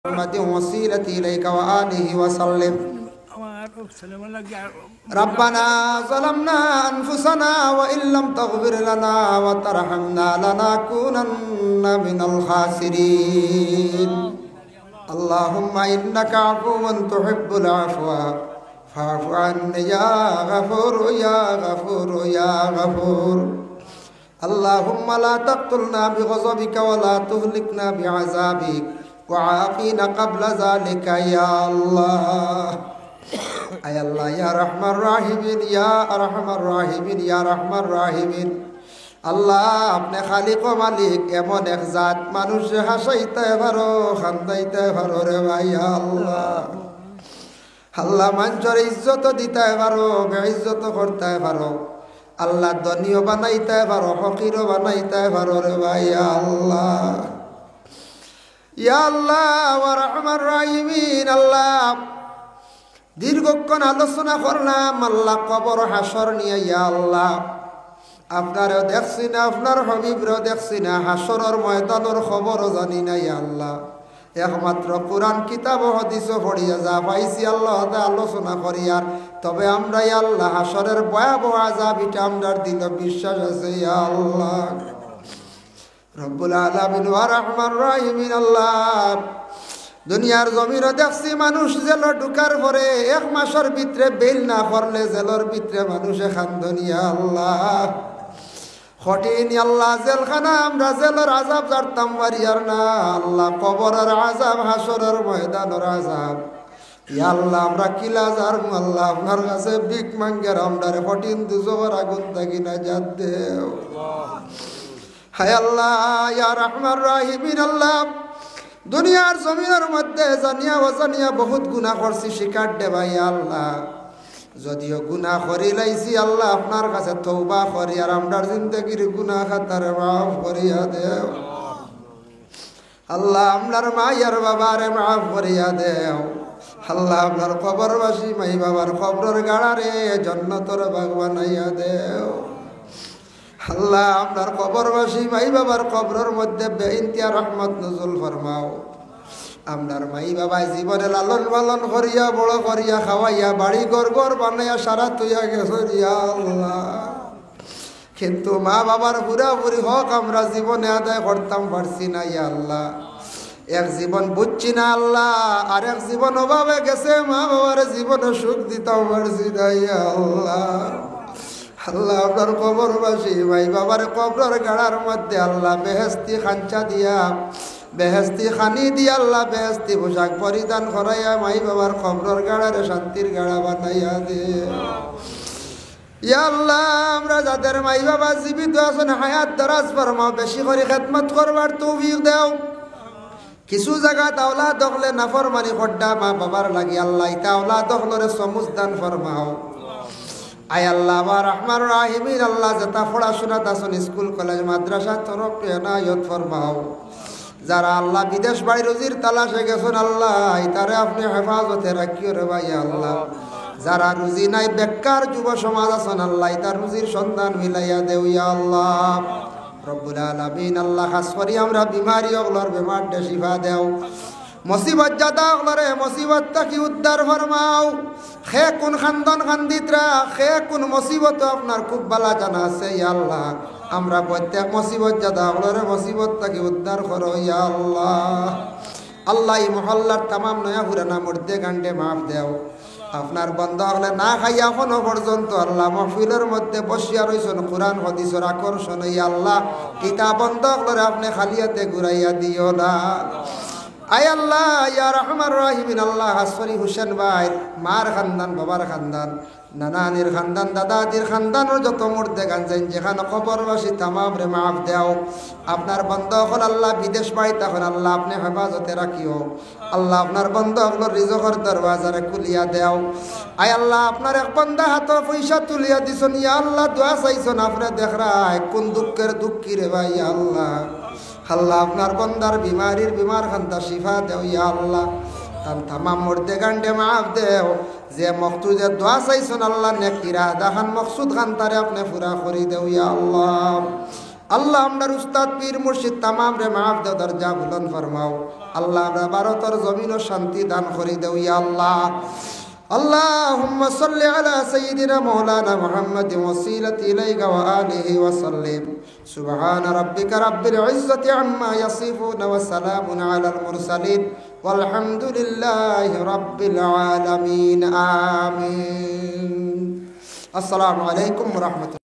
محمد وسيلتي إليك وآله وسلم ربنا ظلمنا أنفسنا وإن لم تغفر لنا وترحمنا لنكونن من الخاسرين اللهم إنك عفو تحب العفو فاعف عني يا غفور يا غفور يا غفور اللهم لا تقتلنا بغضبك ولا تهلكنا بعذابك وعافينا قبل ذلك يا الله أي الله يا رحمن الراحمين يا أرحم الراحمين يا رحمن الراحمين আল্লাহ আপনি খালিক ও মালিক এমন এক জাত মানুষ হাসাইতে পারো খান্দাইতে পারো রে ভাই আল্লাহ আল্লাহ মানুষের ইজ্জত দিতে পারো বেইজ্জত করতে পারো আল্লাহ ধনীও বানাইতে পারো ফকিরও বানাইতে পারো রে ভাই আল্লাহ ইয়া আল্লাহ ওয়া রাহমান রাহিমিন আল্লাহ দীর্ঘক্ষণ আলোচনা করলাম আল্লাহ কবর হাসর নিয়ে ইয়া আল্লাহ আপনারও দেখছি না আপনার হবিবরও দেখছি না হাসরের ময়দানের খবরও জানি না ইয়া আল্লাহ একমাত্র কোরআন কিতাব ও হাদিসও পড়িয়া যা পাইছি আল্লাহ আলোচনা করিয়ার তবে আমরা ইয়া আল্লাহ হাসরের ভয়াবহ আযাব এটা আমরার দিল বিশ্বাস আছে ইয়া আল্লাহ রব্বুল আলামিন ওয়া রাহমান রাহিমিন আল্লাহ দুনিয়ার জমিনও দেখছি মানুষ জেল ঢুকার পরে এক মাসের ভিতরে বেল না করলে জেলর ভিতরে মানুষে খান্দনিয়া আল্লাহ কঠিন আল্লাহ জেলখানা আমরা জেলের আযাব জানতাম পারিয়ার না আল্লাহ কবরের আযাব হাসরের ময়দানের আযাব ইয়া আল্লাহ আমরা কিলা যার আল্লাহ আপনার কাছে ভিক মাঙ্গের আমরারে কঠিন দুজোর আগুন থাকি না জাত দেও হায় আল্লাহ ইয়া রাহমান রাহিমিন আল্লাহ দুনিয়ার জমিনের মধ্যে জানিয়া অজানিয়া বহুত গুনাহ করছি শিকার দে ভাই আল্লাহ যদিও গুনাহ করি লাইছি আল্লাহ আপনার কাছে তওবা করি আর আমরার জিন্দেগির গুনাহ খাতারে মাফ করিয়া দেও আল্লাহ আমরার মায়ের বাবারে মাফ করিয়া দেও আল্লাহ আপনার কবরবাসী মাই বাবার কবরের গাড়ারে জান্নাতের বাগ বানাইয়া দেও আল্লাহ আপনার কবরবাসী মাই বাবার কবরের মধ্যে বেইনতিয়া রহমত নজুল ফরমাও আপনার মাই বাবাই জীবনে লালন পালন করিয়া বড় করিয়া খাওয়াইয়া বাড়ি ঘর বানাইয়া সারা তুইয়া গেছে আল্লাহ কিন্তু মা বাবার পুরাপুরি হক আমরা জীবনে আদায় করতাম পারছি না ইয়া আল্লাহ এক জীবন বুঝছি না আল্লাহ আর এক জীবন অভাবে গেছে মা বাবার জীবনে সুখ দিতাম পারছি না ইয়া আল্লাহ আল্লাহ আপনার কবরবাসী ভাই বাবার কবরের গাড়ার মধ্যে আল্লাহ বেহেস্তি খাঞ্চা দিয়া বেহেস্তি খানি দিয়া আল্লাহ বেহেস্তি পোশাক পরিধান করাইয়া মাই বাবার কবরের গাড়ারে শান্তির গাড়া বানাইয়া দে ইয়া আল্লাহ আমরা যাদের মাই বাবা জীবিত আছেন হায়াত দারাজ ফরমাও বেশি করে খেদমত করবার তৌফিক দাও কিছু জায়গা তাওলা দখলে নাফরমানি খড্ডা মা বাবার লাগি আল্লাহ ইতা ওলা দখলরে সমুজদান ফরমাও আয় আল্লাহ ওয়া রাহমান রাহিমিন আল্লাহ যত পড়াশোনা দাসন স্কুল কলেজ মাদ্রাসা তরক্কি এনায়ত ফরমাও যারা আল্লাহ বিদেশ বাড়ি রুজির তালাশে গেছেন আল্লাহ তারে আপনি হেফাজতে রাখিও রে ভাই আল্লাহ যারা রুজি নাই বেকার যুব সমাজ আছেন আল্লাহ তার রুজির সন্ধান মিলাইয়া দেও ইয়া আল্লাহ রব্বুল আলামিন আল্লাহ খাস করি আমরা বিমারি ওগুলোর বেমার দে শিফা দেও মুসিবত জাদা ওগুলোরে মুসিবত থেকে উদ্ধার ফরমাও খে কোন খানদান খান্দিতরা খে কোন মুসিবত আপনার খুব বালা জানা আছে ইয়া আল্লাহ আমরা প্রত্যেক মুসিবত জাদা ওগুলোরে মুসিবত থেকে উদ্ধার করো ইয়া আল্লাহ আল্লাহ এই মহল্লার तमाम নয়া পুরানা মুর্দে গান্ডে মাফ দেও আপনার বান্দা হলে না খাই এখনো পর্যন্ত আল্লাহ মাহফিলের মধ্যে বসিয়া রইছেন কোরআন হাদিসের আকর্ষণ ইয়া আল্লাহ কিতাব বন্ধ হলে আপনি খালিয়াতে ঘুরাইয়া দিও না আয় আল্লাহ ইয়া রহমান রাহিমিন আল্লাহ হাসফরি হুসেন ভাই মার খানদান বাবার খানদান নানানির খানদান দাদাদির খানদানের যত মুর্দে গানছেন যেখানে কবরবাসী তামাম রে মাফ দেও আপনার বন্ধ হল আল্লাহ বিদেশ বাড়ি তখন আল্লাহ আপনি হেফাজতে রাখিও আল্লাহ আপনার বন্ধ হল রিজকের দরওয়াজারে খুলিয়া দেও আয় আল্লাহ আপনার এক বন্ধা হাত পয়সা তুলিয়া দিছেন ইয়া আল্লাহ দোয়া চাইছেন আপনি দেখ রায় কোন দুঃখের দুঃখী রে ভাই ইয়া আল্লাহ আল্লাহ আপনার বন্দার বিমারির বিমার খান্তা শিফা দেও ইয়া আল্লাহ तमाम मुर्दे गांडे माफ देव जे मकसूदे दुआ चाइछन अल्लाह नेकिरा दाखान मकसूद खान तारे अपने पूरा करी देव या अल्लाह আল্লাহ আমরার উস্তাদ পীর মুর্শিদ তামাম রে মাফ দাও, দরজা বুলন্দ ফরমাও। আল্লাহ আমরা ভারতের জমিন ও শান্তি দান করি দেও ইয়া আল্লাহ। اللهم صل على سيدنا مولانا محمد وسيلة إليك وآله وسلم. سبحان ربك رب العزة عما يصفون وسلام على المرسلين والحمد لله رب العالمين. آمين. السلام عليكم ورحمة الله.